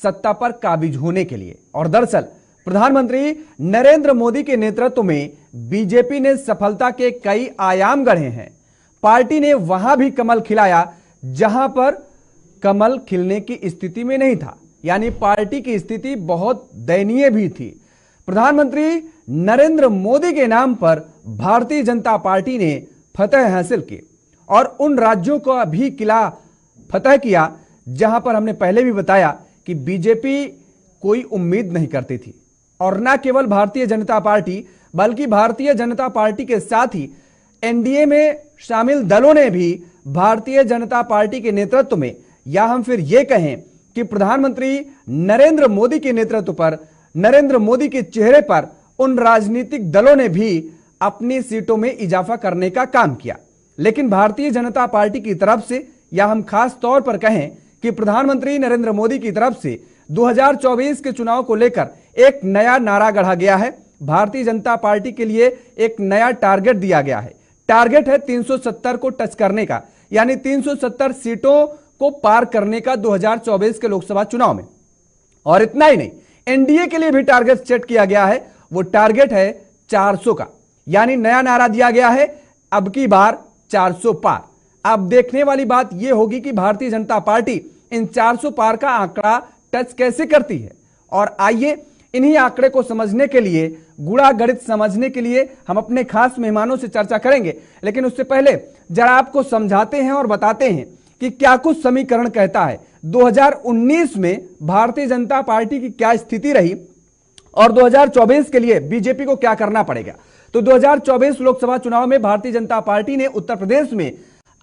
सत्ता पर काबिज होने के लिए। और दरअसल प्रधानमंत्री नरेंद्र मोदी के नेतृत्व में बीजेपी ने सफलता के कई आयाम गढ़े हैं। पार्टी ने वहां भी कमल खिलाया जहां पर कमल खिलने की स्थिति में नहीं था, यानी पार्टी की स्थिति बहुत दयनीय भी थी। प्रधानमंत्री नरेंद्र मोदी के नाम पर भारतीय जनता पार्टी ने फतह हासिल की और उन राज्यों का भी किला फतह किया जहां पर हमने पहले भी बताया कि बीजेपी कोई उम्मीद नहीं करती थी। और न केवल भारतीय जनता पार्टी बल्कि भारतीय जनता पार्टी के साथ ही एनडीए में शामिल दलों ने भी भारतीय जनता पार्टी के नेतृत्व में, या हम फिर यह कहें कि प्रधानमंत्री नरेंद्र मोदी के नेतृत्व पर, नरेंद्र मोदी के चेहरे पर उन राजनीतिक दलों ने भी अपनी सीटों में इजाफा करने का काम किया। लेकिन भारतीय जनता पार्टी की तरफ से, या हम खास तौर पर कहें कि प्रधानमंत्री नरेंद्र मोदी की तरफ से 2024 के चुनाव को लेकर एक नया नारा गढ़ा गया है। भारतीय जनता पार्टी के लिए एक नया टारगेट दिया गया है। टारगेट है 370 को टच करने का, यानी 370 सीटों को पार करने का 2024 के लोकसभा चुनाव में। और इतना ही नहीं, एनडीए के लिए भी टारगेट सेट किया गया है। वो टारगेट है 400 का, यानी नया नारा दिया गया है अब की बार 400 पार। अब देखने वाली बात यह होगी कि भारतीय जनता पार्टी इन 400 पार का आंकड़ा टच कैसे करती है। और आइए इन्हीं आंकड़े को समझने के लिए, गुणा गणित समझने के लिए हम अपने खास मेहमानों से चर्चा करेंगे। लेकिन उससे पहले जरा आपको समझाते हैं और बताते हैं कि क्या कुछ समीकरण कहता है। 2019 में भारतीय जनता पार्टी की क्या स्थिति रही और 2024 के लिए बीजेपी को क्या करना पड़ेगा। तो 2024 लोकसभा चुनाव में भारतीय जनता पार्टी ने उत्तर प्रदेश में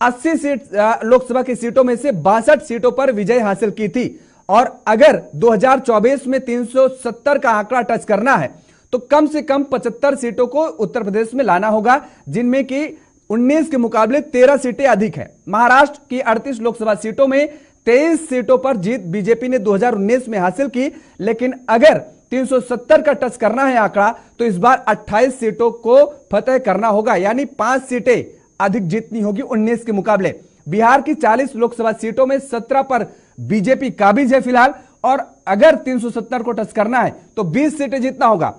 80 सीट लोकसभा की सीटों में से 62 सीटों पर विजय हासिल की थी। और अगर 2024 में 370 का आंकड़ा टच करना है तो कम से कम 75 सीटों को उत्तर प्रदेश में लाना होगा, जिनमें कि 19 के मुकाबले 13 सीटें अधिक हैं। महाराष्ट्र की 38 लोकसभा सीटों में 23 सीटों पर जीत बीजेपी ने 2019 में हासिल की। लेकिन अगर 370 का टच करना है आंकड़ा तो इस बार 28 सीटों को फतेह करना होगा, यानी 5 सीटें अधिक जीतनी होगी 19 के मुकाबले। बिहार की 40 लोकसभा सीटों में 17 पर बीजेपी काबिज है फिलहाल, और अगर 370 को टच करना है तो 20 सीटें जीतना होगा,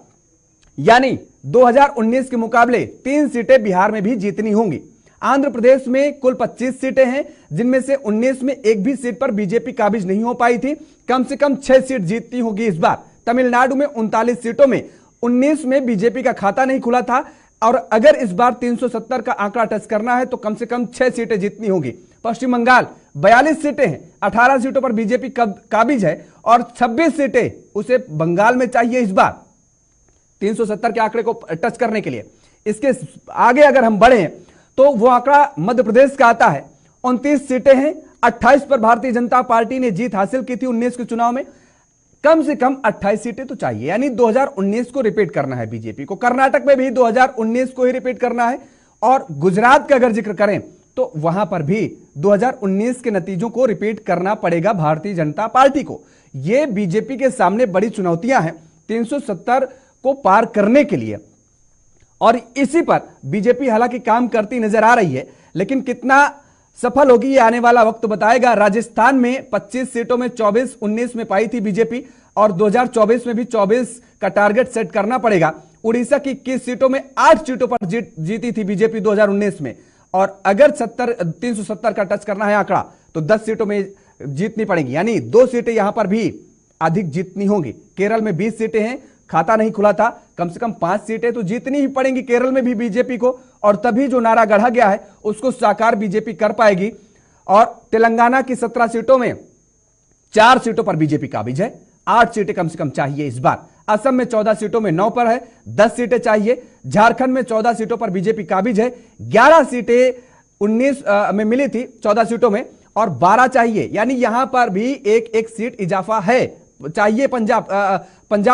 यानी 2019 के मुकाबले 3 सीटें बिहार में भी जीतनी होंगी। आंध्र प्रदेश में कुल 25 सीटें हैं, जिनमें से 19 में एक भी सीट पर बीजेपी काबिज नहीं हो पाई थी। कम से कम 6 सीट जीतनी होगी इस बार। तमिलनाडु में 39 सीटों में 19 में बीजेपी का खाता नहीं खुला था, और अगर इस बार 370 का आंकड़ा टच करना है तो कम से कम 6 सीटें जीतनी होगी। पश्चिम बंगाल 42 सीटें हैं, 18 सीटों पर बीजेपी काबिज है और 26 सीटें उसे बंगाल में चाहिए इस बार 370 के आंकड़े को टच करने के लिए। इसके आगे अगर हम बढ़े तो वो आंकड़ा मध्य प्रदेश का आता है, 29 सीटें हैं, 28 पर भारतीय जनता पार्टी ने जीत हासिल की थी 19 के चुनाव में। कम से कम 28 सीटें तो चाहिए, यानी 2019 को रिपीट करना है बीजेपी को। कर्नाटक में भी 2019 को ही रिपीट करना है, और गुजरात का अगर जिक्र करें तो वहां पर भी 2019 के नतीजों को रिपीट करना पड़ेगा भारतीय जनता पार्टी को। यह बीजेपी के सामने बड़ी चुनौतियां हैं 370 को पार करने के लिए, और इसी पर बीजेपी हालांकि काम करती नजर आ रही है, लेकिन कितना सफल होगी ये आने वाला वक्त बताएगा। राजस्थान में 25 सीटों में 24 19 में पाई थी बीजेपी, और 2024 में भी 24 का टारगेट सेट करना पड़ेगा। उड़ीसा की 21 सीटों में 8 सीटों पर जीती थी बीजेपी 2019 में, और अगर 370 का टच करना है आंकड़ा तो 10 सीटों में जीतनी पड़ेगी, यानी 2 सीटें यहां पर भी अधिक जीतनी होंगी। केरल में 20 सीटें हैं, खाता नहीं खुला था, कम से कम 5 सीटें तो जीतनी ही पड़ेंगी केरल में भी बीजेपी को, और तभी जो नारा गढ़ा गया है उसको साकार बीजेपी कर पाएगी। और तेलंगाना की 17 सीटों में 4 सीटों पर बीजेपी काबिज है, 8 सीटें कम से कम चाहिए इस बार। असम में 14 सीटों में 9 पर है, 10 सीटें चाहिए। झारखंड में 14 सीटों पर बीजेपी काबिज है, 11 सीटें 19 में मिली थी 14 सीटों में, और 12 चाहिए, यानी यहां पर भी एक सीट इजाफा है चाहिए। पंजाब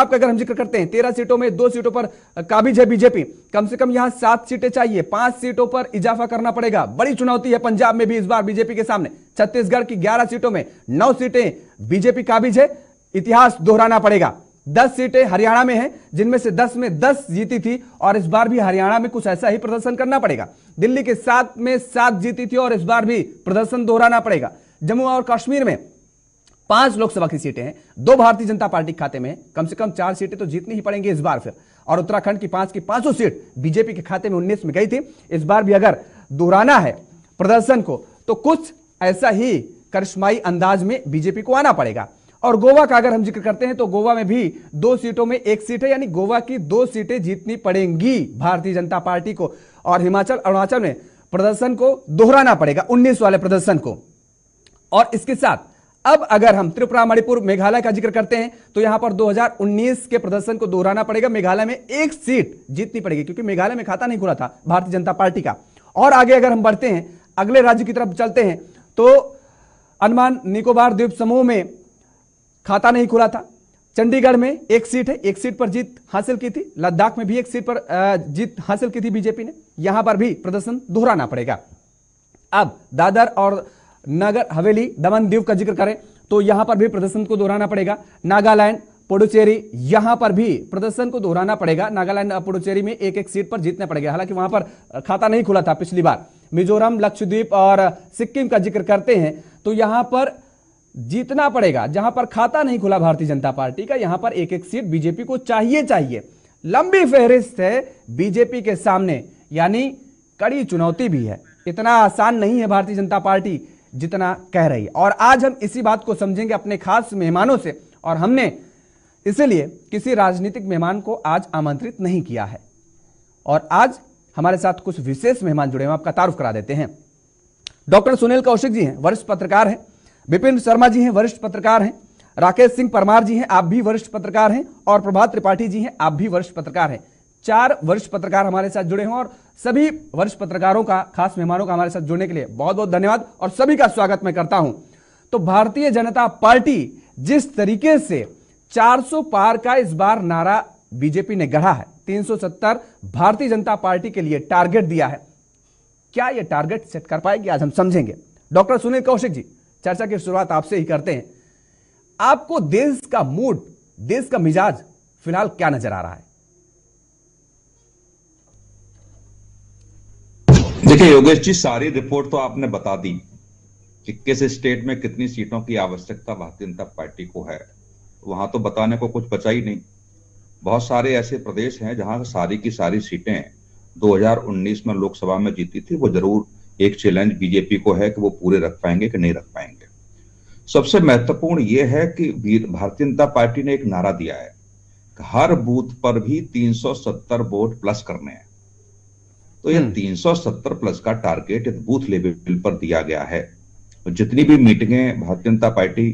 का अगर हम जिक्र करते हैं 13 सीटों में 2 सीटों पर काबिज है बीजेपी, कम से कम यहां 7 सीटें चाहिए, 5 सीटों पर इजाफा करना पड़ेगा। बड़ी चुनौती है पंजाब में भी इस बार बीजेपी के सामने। छत्तीसगढ़ की 11 सीटों में 9 सीटें बीजेपी काबिज है, इतिहास दोहराना पड़ेगा। 10 सीटें हरियाणा में हैं, जिनमें से 10 में 10 जीती थी, और इस बार भी हरियाणा में कुछ ऐसा ही प्रदर्शन करना पड़ेगा। दिल्ली के 7 में 7 जीती थी, और इस बार भी प्रदर्शन दोहराना पड़ेगा। जम्मू और कश्मीर में 5 लोकसभा की सीटें हैं, 2 भारतीय जनता पार्टी के खाते में, कम से कम 4 सीटें तो जीतनी ही पड़ेंगी इस बार फिर। और उत्तराखंड की 5 की 500 सीट बीजेपी के खाते में 19 में गई थी। इस बार भी अगर दोहराना है प्रदर्शन को तो कुछ ऐसा ही करिश्माई अंदाज में बीजेपी को आना पड़ेगा। और गोवा का अगर हम जिक्र करते हैं तो गोवा में भी 2 सीटों में 1 सीट है, यानी गोवा की 2 सीटें जीतनी पड़ेंगी भारतीय जनता पार्टी को। और हिमाचल अरुणाचल में प्रदर्शन को दोहराना पड़ेगा, 19 वाले प्रदर्शन को। और इसके साथ अब अगर हम त्रिपुरा, मणिपुर, मेघालय का जिक्र करते हैं तो यहां पर 2019 के प्रदर्शन को दोहराना पड़ेगा। मेघालय में 1 सीट जीतनी पड़ेगी, क्योंकि मेघालय में खाता नहीं खुला था भारतीय जनता पार्टी का। और आगे अगर हम बढ़ते हैं, अगले राज्य की तरफ चलते हैं, तो अंडमान निकोबार द्वीप समूह में खाता नहीं खुला था। चंडीगढ़ में 1 सीट है, 1 सीट पर जीत हासिल की थी। लद्दाख में भी 1 सीट पर जीत हासिल की थी बीजेपी ने। यहां पर भी प्रदर्शन दोहराना पड़ेगा। अब दादर और नगर हवेली, दमन दीव का जिक्र करें तो यहां पर भी प्रदर्शन को दोहराना पड़ेगा। नागालैंड, पुडुचेरी, यहां पर भी प्रदर्शन को दोहराना पड़ेगा। नागालैंड और पुडुचेरी में 1-1 सीट पर जीतना पड़ेगा, हालांकि वहां पर खाता नहीं खुला था पिछली बार। मिजोरम, लक्षद्वीप और सिक्किम का जिक्र करते हैं तो यहां पर जीतना पड़ेगा। जहां पर खाता नहीं खुला भारतीय जनता पार्टी का, यहां पर 1-1 सीट बीजेपी को चाहिए। लंबी फहरिस्त है बीजेपी के सामने, यानी कड़ी चुनौती भी है। इतना आसान नहीं है भारतीय जनता पार्टी जितना कह रही है। और आज हम इसी बात को समझेंगे अपने खास मेहमानों से। और हमने इसलिए किसी राजनीतिक मेहमान को आज आमंत्रित नहीं किया है। और आज हमारे साथ कुछ विशेष मेहमान जुड़े हैं, आपका तारुफ करा देते हैं। डॉक्टर सुनील कौशिक जी हैं, वरिष्ठ पत्रकार हैं। विपिन शर्मा जी हैं, वरिष्ठ पत्रकार हैं। राकेश सिंह परमार जी हैं, आप भी वरिष्ठ पत्रकार हैं। और प्रभात त्रिपाठी जी हैं, आप भी वरिष्ठ पत्रकार हैं। 4 वरिष्ठ पत्रकार हमारे साथ जुड़े हैं। और सभी वरिष्ठ पत्रकारों का, खास मेहमानों का हमारे साथ जुड़ने के लिए बहुत बहुत धन्यवाद और सभी का स्वागत मैं करता हूं। तो भारतीय जनता पार्टी जिस तरीके से 400 पार का इस बार नारा बीजेपी ने गढ़ा है, 370 भारतीय जनता पार्टी के लिए टारगेट दिया है, क्या यह टारगेट सेट कर पाएगी, आज हम समझेंगे। डॉक्टर सुनील कौशिक जी, चर्चा की शुरुआत आपसे ही करते हैं। आपको देश का मूड, देश का मिजाज फिलहाल क्या नजर आ रहा है? देखिए योगेश जी, सारी रिपोर्ट तो आपने बता दी कि किस स्टेट में कितनी सीटों की आवश्यकता भारतीय जनता पार्टी को है। वहां तो बताने को कुछ बचा ही नहीं। बहुत सारे ऐसे प्रदेश हैं जहां सारी की सारी सीटें 2019 में लोकसभा में जीती थी। वो जरूर एक चैलेंज बीजेपी को है कि वो पूरे रख पाएंगे कि नहीं रख पाएंगे। सबसे महत्वपूर्ण यह है कि भारतीय जनता पार्टी ने एक नारा दिया है कि हर बूथ पर भी 370 वोट प्लस करने हैं। तो ये 370 प्लस का टारगेट इस बूथ लेवल पर दिया गया है। तो जितनी भी मीटिंगें भारतीय जनता पार्टी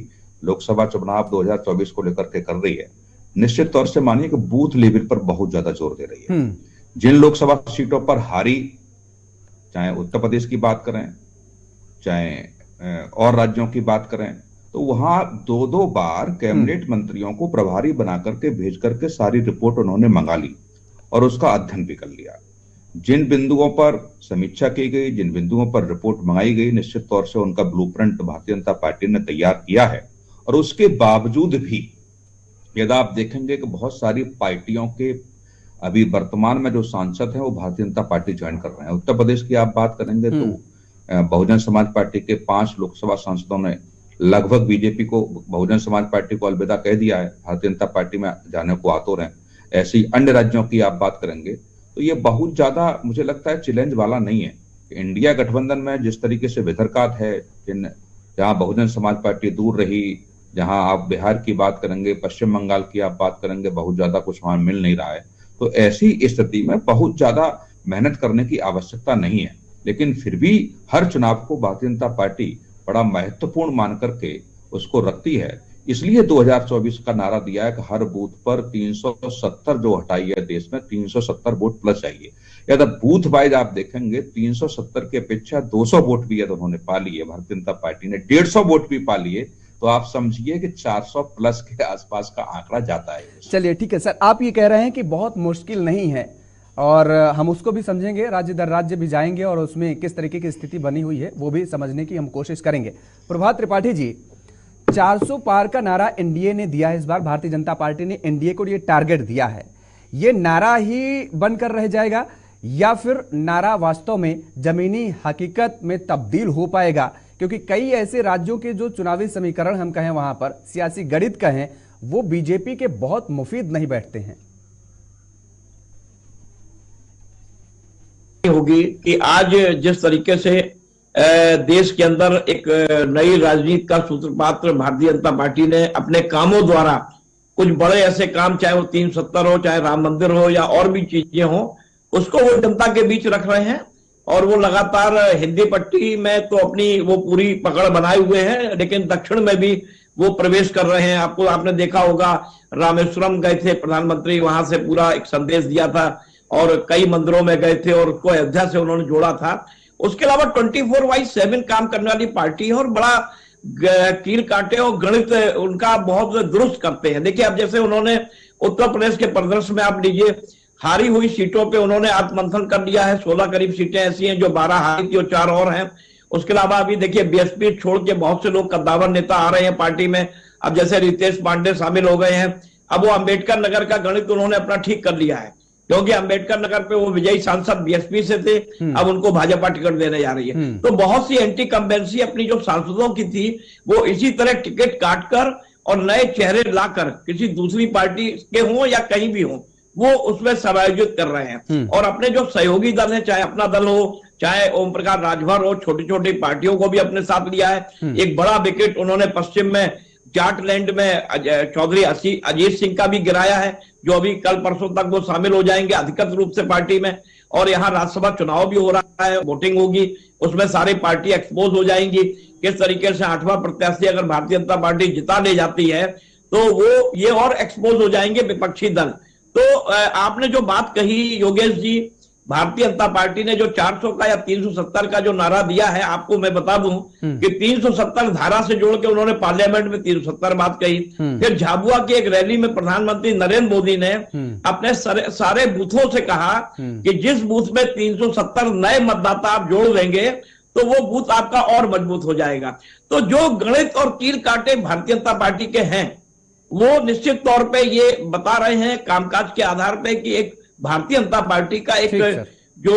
लोकसभा चुनाव 2024 को लेकर के कर रही है, निश्चित तौर से मानिए कि बूथ लेवल पर बहुत ज्यादा जोर दे रही है। जिन लोकसभा सीटों पर हारी, चाहे उत्तर प्रदेश की बात करें, चाहे और राज्यों की बात करें, तो वहां 2-2 बार कैबिनेट मंत्रियों को प्रभारी बना करके भेज करके सारी रिपोर्ट उन्होंने मंगा ली और उसका अध्ययन भी कर लिया। जिन बिंदुओं पर समीक्षा की गई, जिन बिंदुओं पर रिपोर्ट मंगाई गई, निश्चित तौर से उनका ब्लूप्रिंट भारतीय जनता पार्टी ने तैयार किया है। और उसके बावजूद भी यदि आप देखेंगे कि बहुत सारी पार्टियों के अभी वर्तमान में जो सांसद हैं वो भारतीय जनता पार्टी ज्वाइन कर रहे हैं। उत्तर प्रदेश की आप बात करेंगे तो बहुजन समाज पार्टी के 5 लोकसभा सांसदों ने लगभग बीजेपी को, बहुजन समाज पार्टी को अलविदा कह दिया है, भारतीय जनता पार्टी में जाने को आतुर हैं। ऐसी अन्य राज्यों की आप बात करेंगे तो ये बहुत ज्यादा मुझे लगता है चैलेंज वाला नहीं है। इंडिया गठबंधन में जिस तरीके से वितर्कात है, जहां बहुजन समाज पार्टी दूर रही, जहां आप बिहार की बात करेंगे, पश्चिम बंगाल की आप बात करेंगे, बहुत ज्यादा कुछ वहां मिल नहीं रहा है। तो ऐसी स्थिति में बहुत ज्यादा मेहनत करने की आवश्यकता नहीं है। लेकिन फिर भी हर चुनाव को भारतीय जनता पार्टी बड़ा महत्वपूर्ण मान करके उसको रखती है। इसलिए 2024 का नारा दिया है कि हर बूथ पर 370 जो हटाई है देश में, 370 वोट प्लस चाहिए। यदि बूथ वाइज आप देखेंगे 370 के अपेक्षा 200 वोट भी यदि उन्होंने पा लिए, भारतीय जनता पार्टी ने 150 वोट भी पा लिए, तो आप समझिए कि 400 प्लस के आसपास का आंकड़ा जाता है। चलिए ठीक है सर, आप ये कह रहे हैं कि बहुत मुश्किल नहीं है और हम उसको भी समझेंगे, राज्य दर राज्य भी जाएंगे और उसमें किस तरीके की स्थिति बनी हुई है वो भी समझने की हम कोशिश करेंगे। प्रभात त्रिपाठी जी, 400 पार का नारा एनडीए ने दिया है इस बार, भारतीय जनता पार्टी ने एनडीए को ये टारगेट दिया है। ये नारा ही बनकर रह जाएगा या फिर नारा वास्तव में जमीनी हकीकत में तब्दील हो पाएगा? क्योंकि कई ऐसे राज्यों के जो चुनावी समीकरण हम कहें, वहां पर सियासी गणित कहें, वो बीजेपी के बहुत मुफीद नहीं बैठते हैं। होगी कि आज जिस तरीके से देश के अंदर एक नई राजनीति का सूत्रपात भारतीय जनता पार्टी ने अपने कामों द्वारा कुछ बड़े ऐसे काम, चाहे वो 370 हो, चाहे राम मंदिर हो या और भी चीजें हो, उसको वो जनता के बीच रख रहे हैं। और वो लगातार हिंदी पट्टी में तो अपनी वो पूरी पकड़ बनाए हुए हैं, लेकिन दक्षिण में भी वो प्रवेश कर रहे हैं। आपने देखा होगा, रामेश्वरम गए थे प्रधानमंत्री, वहां से पूरा एक संदेश दिया था और कई मंदिरों में गए थे और उसको अयोध्या से उन्होंने जोड़ा था। उसके अलावा 24/7 काम करने वाली पार्टी है और बड़ा कील काटे और गणित उनका बहुत दुरुस्त करते हैं। देखिए, अब जैसे उन्होंने उत्तर प्रदेश के परिदृश्य में आप लीजिए, हारी हुई सीटों पे उन्होंने आत्ममंथन कर लिया है। 16 करीब सीटें ऐसी हैं जो 12 हारी थी और 4 और हैं। उसके अलावा अभी देखिए, बीएसपी छोड़ के बहुत से लोग कद्दावर नेता आ रहे हैं पार्टी में। अब जैसे रितेश पांडे शामिल हो गए हैं। अब वो अंबेडकर नगर का गणित उन्होंने अपना ठीक कर लिया है, क्योंकि अंबेडकर नगर पे वो विजयी सांसद बीएसपी से थे, अब उनको भाजपा टिकट देने जा रही है। तो बहुत सी एंटी कंबेंसी अपनी जो सांसदों की थी, वो इसी तरह टिकट काटकर और नए चेहरे लाकर किसी दूसरी पार्टी के हों या कहीं भी हों, वो उसमें समायोजित कर रहे हैं। और अपने जो सहयोगी दल है, चाहे अपना दल हो, चाहे ओम प्रकाश राजभर हो, छोटी छोटी पार्टियों को भी अपने साथ लिया है। एक बड़ा विकेट उन्होंने पश्चिम में जाटलैंड में चौधरी अजीत सिंह का भी गिराया है, जो अभी कल परसों तक वो शामिल हो जाएंगे अधिकृत रूप से पार्टी में। और यहाँ राज्यसभा चुनाव भी हो रहा है, वोटिंग होगी, उसमें सारी पार्टी एक्सपोज हो जाएंगी। किस तरीके से 8वां प्रत्याशी अगर भारतीय जनता पार्टी जिता ले जाती है तो वो ये और एक्सपोज हो जाएंगे विपक्षी दल। तो आपने जो बात कही योगेश जी, भारतीय जनता पार्टी ने जो 400 का या 370 का जो नारा दिया है, आपको मैं बता दूं कि 370 धारा से जोड़ के उन्होंने पार्लियामेंट में 370 बात कही। फिर झाबुआ की एक रैली में प्रधानमंत्री नरेंद्र मोदी ने अपने सारे बूथों से कहा कि जिस बूथ में 370 नए मतदाता आप जोड़ देंगे तो वो बूथ आपका और मजबूत हो जाएगा। तो जो गणित और कील काटे भारतीय जनता पार्टी के हैं, वो निश्चित तौर पे ये बता रहे हैं कामकाज के आधार पे कि एक भारतीय जनता पार्टी का एक जो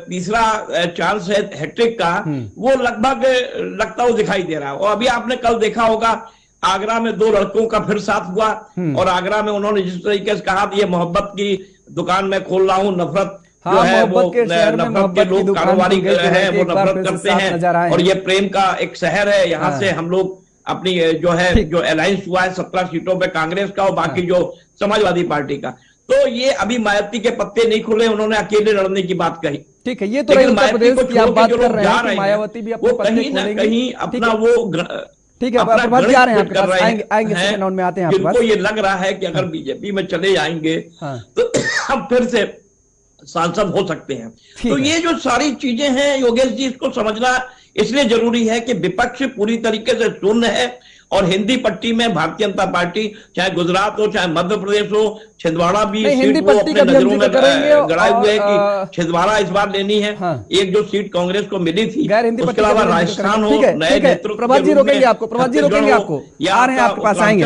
तीसरा चांस है हैट्रिक का, वो लगभग लगता हुआ दिखाई दे रहा है। और अभी आपने कल देखा होगा, आगरा में 2 लड़कों का फिर साथ हुआ और आगरा में उन्होंने जिस तरीके से कहा ये मोहब्बत की दुकान में खोल रहा हूं, नफरत जो है वो नफरत के लोग कारोबारी है, वो नफरत करते हैं और ये प्रेम का एक शहर है। यहाँ से हम लोग अपनी जो है जो अलायंस हुआ है 17 सीटों पे कांग्रेस का और बाकी जो समाजवादी पार्टी का, तो ये अभी मायावती के पत्ते नहीं खुले, उन्होंने अकेले लड़ने की बात कही। ठीक है, ये तो उत्तर प्रदेश की आप बात कर रहे हैं कि मायावती भी अपने पत्ते कहीं ना कहीं अपना वो ठीक है, प्रभात जी आ रहे हैं आपके पास, आएंगे सेकंड राउंड में आते हैं आपके पास। जिनको ये लग रहा है कि अगर बीजेपी में चले जाएंगे तो हम फिर से सांसद हो सकते हैं। तो ये जो सारी चीजें हैं योगेश जी, इसको समझना इसलिए जरूरी है कि विपक्ष पूरी तरीके से शून्य है और हिंदी पट्टी में भारतीय जनता पार्टी, चाहे गुजरात हो चाहे मध्य प्रदेश हो, छिंदवाड़ा भी सीट वो अपने नजरों में गड़ाए हुए है कि छिंदवाड़ा इस बार लेनी है। एक जो सीट कांग्रेस को मिली थी, उसके अलावा राजस्थान हो, नए नेतृत्व प्रभात जी रोकेंगे आपको, प्रभात जी रोकेंगे आपको, आ रहे हैं आपके पास, आएंगे।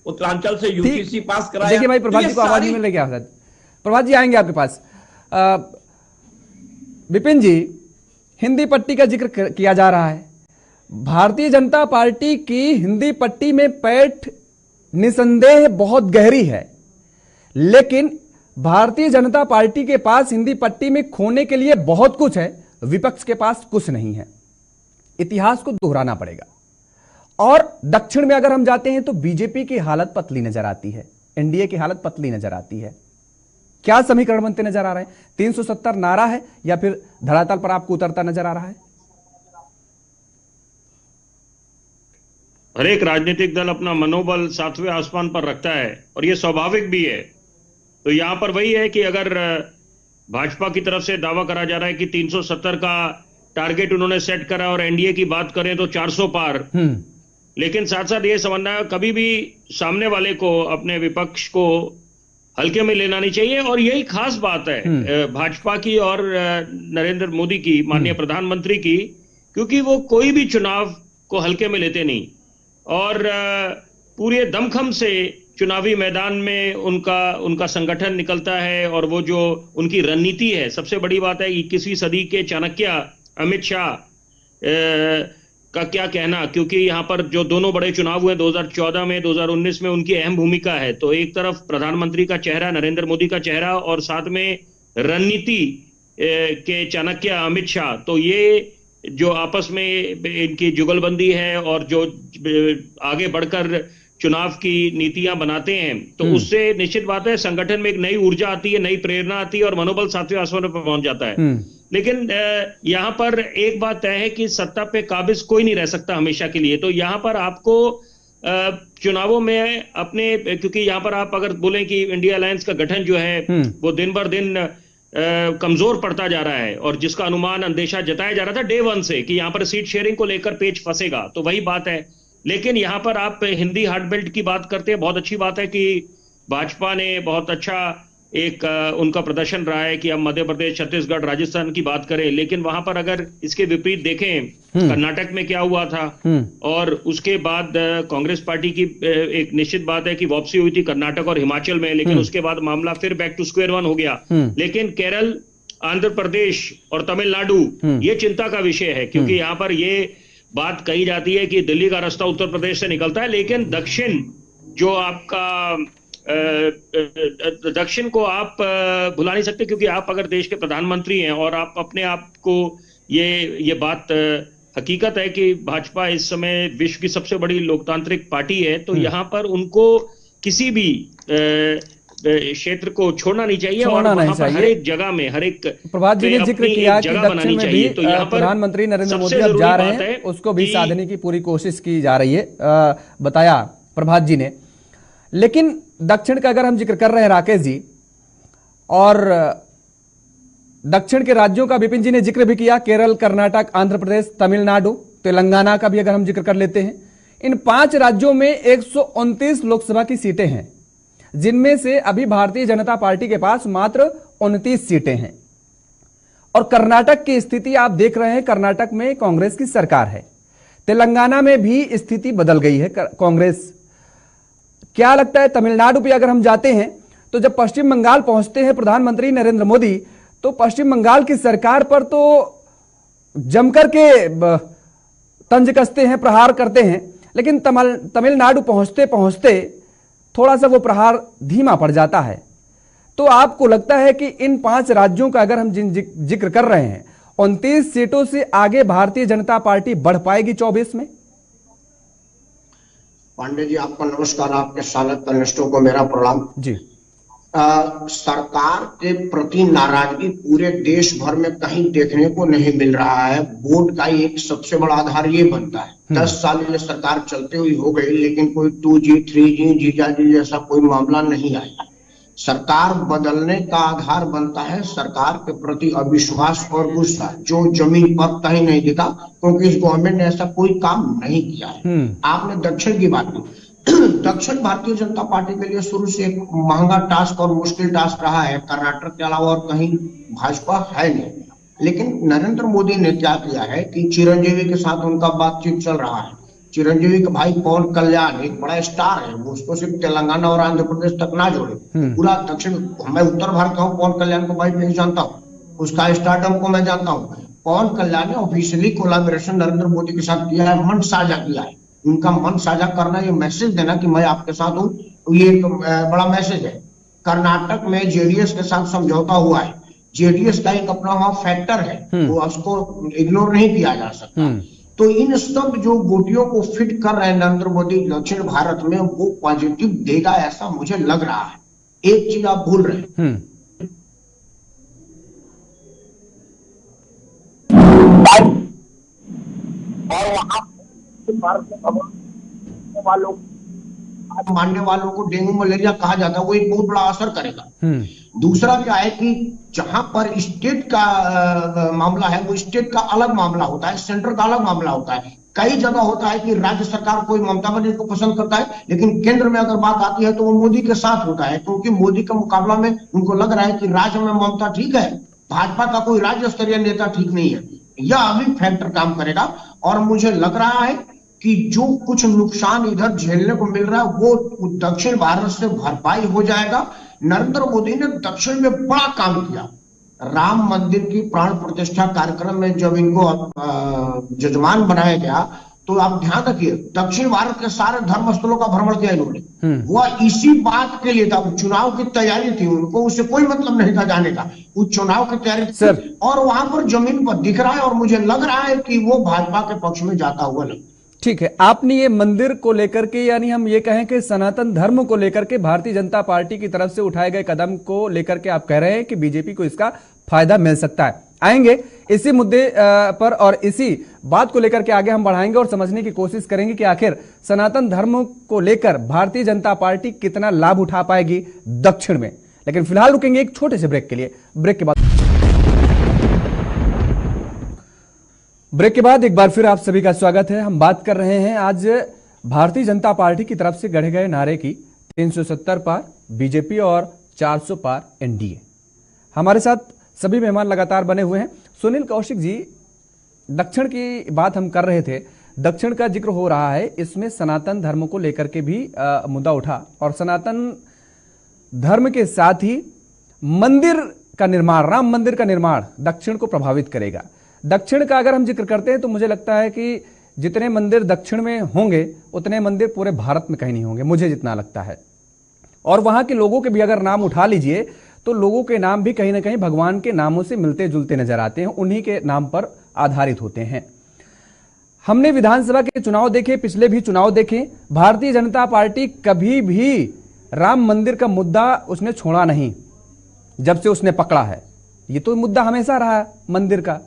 उत्तरांचल से यूपीसी पास कराया। देखिए भाई, प्रभात जी को आवाज में लेके आओ, प्रभात जी आएंगे आपके पास। विपिन जी, हिंदी पट्टी का जिक्र किया जा रहा है, भारतीय जनता पार्टी की हिंदी पट्टी में पैठ निसंदेह बहुत गहरी है, लेकिन भारतीय जनता पार्टी के पास हिंदी पट्टी में खोने के लिए बहुत कुछ है, विपक्ष के पास कुछ नहीं है। इतिहास को दोहराना पड़ेगा। और दक्षिण में अगर हम जाते हैं तो बीजेपी की हालत पतली नजर आती है, एनडीए की हालत पतली नजर आती है। क्या समीकरण बनते नजर आ रहे हैं? 370 नारा है या फिर धरातल पर आपको उतरता नजर आ रहा है? हर एक राजनीतिक दल अपना मनोबल 7वें आसमान पर रखता है और यह स्वाभाविक भी है। तो यहां पर वही है कि अगर भाजपा की तरफ से दावा करा जा रहा है कि 370 का टारगेट उन्होंने सेट करा और एनडीए की बात करें तो 400 पार, लेकिन साथ साथ ये समझना है कभी भी सामने वाले को, अपने विपक्ष को हल्के में लेना नहीं चाहिए। और यही खास बात है भाजपा की और नरेंद्र मोदी की, माननीय प्रधानमंत्री की, क्योंकि वो कोई भी चुनाव को हल्के में लेते नहीं और पूरे दमखम से चुनावी मैदान में उनका संगठन निकलता है। और वो जो उनकी रणनीति है, सबसे बड़ी बात है 21वीं सदी के चाणक्य अमित शाह का क्या कहना, क्योंकि यहाँ पर जो दोनों बड़े चुनाव हुए 2014 में, 2019 में, उनकी अहम भूमिका है। तो एक तरफ प्रधानमंत्री का चेहरा, नरेंद्र मोदी का चेहरा, और साथ में रणनीति के चाणक्य अमित शाह, तो ये जो आपस में इनकी जुगलबंदी है और जो आगे बढ़कर चुनाव की नीतियां बनाते हैं, तो उससे निश्चित बात है संगठन में एक नई ऊर्जा आती है, नई प्रेरणा आती है और मनोबल 7वें आसमान पर पहुंच जाता है। लेकिन यहाँ पर एक बात तय है कि सत्ता पे काबिज कोई नहीं रह सकता हमेशा के लिए। तो यहाँ पर आपको चुनावों में अपने, क्योंकि यहाँ पर आप अगर बोलें कि इंडिया अलायंस का गठन जो है वो दिन बर दिन कमजोर पड़ता जा रहा है, और जिसका अनुमान, अंदेशा जताया जा रहा था डे वन से कि यहाँ पर सीट शेयरिंग को लेकर पेच फंसेगा, तो वही बात है। लेकिन यहाँ पर आप हिंदी हार्ट बेल्ट की बात करते हैं, बहुत अच्छी बात है कि भाजपा ने बहुत अच्छा एक उनका प्रदर्शन रहा है कि हम मध्य प्रदेश, छत्तीसगढ़, राजस्थान की बात करें। लेकिन वहां पर अगर इसके विपरीत देखें, कर्नाटक में क्या हुआ था, और उसके बाद कांग्रेस पार्टी की एक निश्चित बात है कि वापसी हुई थी कर्नाटक और हिमाचल में, लेकिन उसके बाद मामला फिर बैक टू स्क्वायर वन हो गया। लेकिन केरल, आंध्र प्रदेश और तमिलनाडु ये चिंता का विषय है, क्योंकि यहाँ पर ये बात कही जाती है कि दिल्ली का रास्ता उत्तर प्रदेश से निकलता है, लेकिन दक्षिण जो आपका दक्षिण को आप भुला नहीं सकते, क्योंकि आप अगर देश के प्रधानमंत्री हैं और आप अपने आप को ये बात हकीकत है कि भाजपा इस समय विश्व की सबसे बड़ी लोकतांत्रिक पार्टी है, तो यहाँ पर उनको किसी भी क्षेत्र को छोड़ना नहीं चाहिए, और वहां पर हर एक जगह में, हर एक प्रभात जी ने जिक्र किया कि दक्षिण में भी तो यहाँ पर प्रधानमंत्री नरेंद्र मोदी अब जा रहे हैं, उसको भी साधने की पूरी कोशिश की जा रही है, बताया प्रभात जी ने। लेकिन दक्षिण का अगर हम जिक्र कर रहे हैं राकेश जी, और दक्षिण के राज्यों का विपिन जी ने जिक्र भी किया, केरल, कर्नाटक, आंध्र प्रदेश, तमिलनाडु, तेलंगाना का भी अगर हम जिक्र कर लेते हैं, इन 5 राज्यों में 129 लोकसभा की सीटें हैं, जिनमें से अभी भारतीय जनता पार्टी के पास मात्र 29 सीटें हैं। और कर्नाटक की स्थिति आप देख रहे हैं, कर्नाटक में कांग्रेस की सरकार है। तेलंगाना में भी स्थिति बदल गई है, कांग्रेस। क्या लगता है तमिलनाडु पे अगर हम जाते हैं, तो जब पश्चिम बंगाल पहुंचते हैं प्रधानमंत्री नरेंद्र मोदी, तो पश्चिम बंगाल की सरकार पर तो जमकर के तंज कसते हैं, प्रहार करते हैं, लेकिन तमिलनाडु पहुंचते पहुंचते थोड़ा सा वो प्रहार धीमा पड़ जाता है। तो आपको लगता है कि इन 5 राज्यों का अगर हम जिक्र कर रहे हैं, 29 सीटों से आगे भारतीय जनता पार्टी बढ़ पाएगी 24 में? पांडे जी, आपको नमस्कार, आपके सारे पैनलिस्टों को मेरा प्रणाम जी। सरकार के प्रति नाराजगी पूरे देश भर में कहीं देखने को नहीं मिल रहा है। वोट का एक सबसे बड़ा आधार ये बनता है। 10 साल ये सरकार चलते हुई हो गई, लेकिन कोई 2G, 3G, जीजाजी जैसा कोई मामला नहीं आया। सरकार बदलने का आधार बनता है सरकार के प्रति अविश्वास और गुस्सा, जो जमीन पर कहीं नहीं दिखा, क्योंकि इस गवर्नमेंट ने ऐसा कोई काम नहीं किया है। आपने दक्षिण की बात की, दक्षिण भारतीय जनता पार्टी के लिए शुरू से एक महंगा टास्क और मुश्किल टास्क रहा है। कर्नाटक के अलावा और कहीं भाजपा है नहीं, लेकिन नरेंद्र मोदी ने क्या किया है कि चिरंजीवी के साथ उनका बातचीत चल रहा है। चिरंजीवी का भाई पवन कल्याण एक बड़ा स्टार है, वो उसको सिर्फ तेलंगाना और आंध्र प्रदेश तक ना जोड़े, पूरा दक्षिण, मैं उत्तर भारत का हूँ, पवन कल्याण को भाई मैं जानता हूँ, उसका स्टार्टअप को मैं जानता हूँ। पवन कल्याण ने ऑफिशियली कोलैबोरेशन नरेंद्र मोदी के साथ किया है, मन साझा किया है। उनका मन साझा करना, ये मैसेज देना कि मैं आपके साथ हूँ, ये एक बड़ा मैसेज है। कर्नाटक में जेडीएस के साथ समझौता हुआ है। जेडीएस का एक अपना वहां फैक्टर है, वो उसको इग्नोर नहीं किया जा सकता। तो इन सब जो गोटियों को फिट कर रहे हैं नरेंद्र मोदी दक्षिण भारत में, वो पॉजिटिव देगा ऐसा मुझे लग रहा है। एक चीज आप भूल रहे हैं, और वहां मानने वालों को डेंगू मलेरिया कहा जाता है, वो एक बहुत बड़ा असर करेगा। दूसरा क्या है कि जहां पर स्टेट का मामला है, वो स्टेट का अलग मामला होता है, सेंटर का अलग मामला होता है। कई जगह होता है कि राज्य सरकार कोई ममता बनर्जी को पसंद करता है, लेकिन केंद्र में अगर बात आती है तो वो मोदी के साथ होता है, क्योंकि मोदी के मुकाबला में उनको लग रहा है कि राज्य में ममता ठीक है, भाजपा का कोई राज्य स्तरीय नेता ठीक नहीं है। यह अभी फैक्टर काम करेगा, और मुझे लग रहा है कि जो कुछ नुकसान इधर झेलने को मिल रहा है वो दक्षिण भारत से भरपाई हो जाएगा। नरेंद्र मोदी ने दक्षिण में बड़ा काम किया, राम मंदिर की प्राण प्रतिष्ठा कार्यक्रम में जब इनको जजमान बनाया गया, तो आप ध्यान रखिए दक्षिण भारत के सारे धर्म स्थलों का भ्रमण किया इन्होंने। वह इसी बात के लिए था, चुनाव की तैयारी थी, उनको उससे कोई मतलब नहीं था जाने का, वो चुनाव की तैयारी थी। और वहां पर जमीन पर दिख रहा है और मुझे लग रहा है कि वो भाजपा के पक्ष में जाता हुआ नहीं। ठीक है, आपने ये मंदिर को लेकर के, यानी हम ये कहें कि सनातन धर्म को लेकर के भारतीय जनता पार्टी की तरफ से उठाए गए कदम को लेकर के आप कह रहे हैं कि बीजेपी को इसका फायदा मिल सकता है। आएंगे इसी मुद्दे पर और इसी बात को लेकर के आगे हम बढ़ाएंगे और समझने की कोशिश करेंगे कि आखिर सनातन धर्म को लेकर भारतीय जनता पार्टी कितना लाभ उठा पाएगी दक्षिण में। लेकिन फिलहाल रुकेंगे एक छोटे से ब्रेक के लिए। ब्रेक के बाद एक बार फिर आप सभी का स्वागत है। हम बात कर रहे हैं आज भारतीय जनता पार्टी की तरफ से गढ़े गए नारे की, 370 पार बीजेपी और 400 पार एनडीए। हमारे साथ सभी मेहमान लगातार बने हुए हैं। सुनील कौशिक जी, दक्षिण की बात हम कर रहे थे, दक्षिण का जिक्र हो रहा है, इसमें सनातन धर्म को लेकर के भी मुद्दा उठा और सनातन धर्म के साथ ही मंदिर का निर्माण, राम मंदिर का निर्माण दक्षिण को प्रभावित करेगा। दक्षिण का अगर हम जिक्र करते हैं तो मुझे लगता है कि जितने मंदिर दक्षिण में होंगे उतने मंदिर पूरे भारत में कहीं नहीं होंगे, मुझे जितना लगता है। और वहां के लोगों के भी अगर नाम उठा लीजिए तो लोगों के नाम भी कहीं ना कहीं भगवान के नामों से मिलते जुलते नजर आते हैं, उन्हीं के नाम पर आधारित होते हैं। हमने विधानसभा के चुनाव देखे, पिछले भी चुनाव देखे, भारतीय जनता पार्टी कभी भी राम मंदिर का मुद्दा उसने छोड़ा नहीं जब से उसने पकड़ा है। ये तो मुद्दा हमेशा रहा है मंदिर का।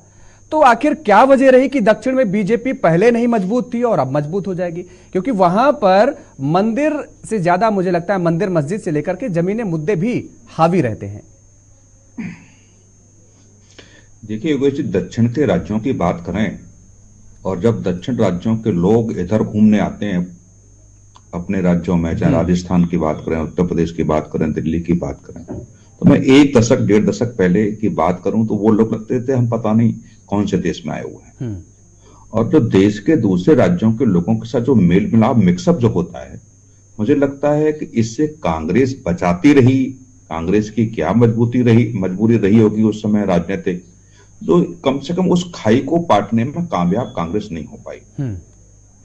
तो आखिर क्या वजह रही कि दक्षिण में बीजेपी पहले नहीं मजबूत थी और अब मजबूत हो जाएगी? क्योंकि वहां पर मंदिर से ज्यादा मुझे लगता है मंदिर मस्जिद से लेकर के जमीनी मुद्दे भी हावी रहते हैं। देखिए, वैसे दक्षिण के राज्यों की बात करें और जब दक्षिण राज्यों के लोग इधर घूमने आते हैं अपने राज्यों में, चाहे राजस्थान की बात करें, उत्तर प्रदेश की बात करें, दिल्ली की बात करें, तो मैं 1 दशक 1.5 दशक पहले की बात करूं तो वो लोग लगते थे हम पता नहीं कौन से देश में आए हुए हैं। और जो देश के दूसरे राज्यों के लोगों के साथ जो मेल मिलाप, मिक्सअप जो होता है, मुझे लगता है कि इससे कांग्रेस बचाती रही। कांग्रेस की क्या मजबूरी रही होगी उस समय राजनीतिक, जो कम से कम उस खाई को पाटने में कामयाब कांग्रेस नहीं हो पाई।